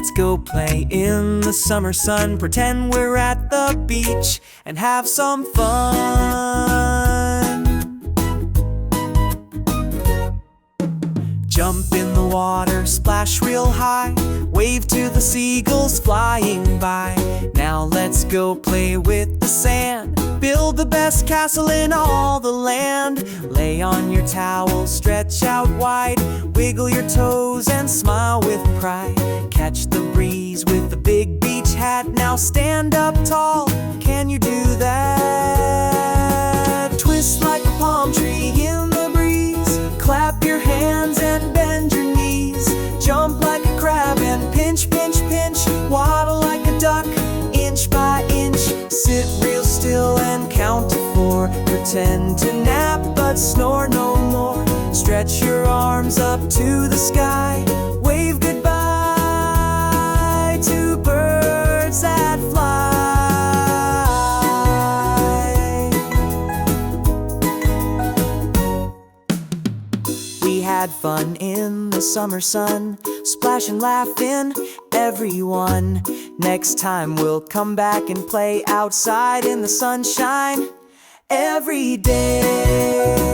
Let's go play in the summer sun, pretend we're at the beach and have some fun. Jump in the water, splash real high, wave to the seagulls flying by. Now let's go play with the sand, build the best castle in all the land. Lay on your towel, stretch out wide, wiggle your toes and smile with pride. Catch the breeze with the big beach hat, now stand up tall, can you do that? Twist like a palm tree in the breeze, clap your hands and bend your knees. Jump like a crab and pinch, pinch, pinch, waddle like a duck, inch by inch. Sit real still and count to 4, pretend to nap but snore no more. Stretch your arms up to the sky, wave goodbye to birds that fly. We had fun in the summer sun, splashing, laughing, everyone. Next time we'll come back and play outside in the sunshine every day.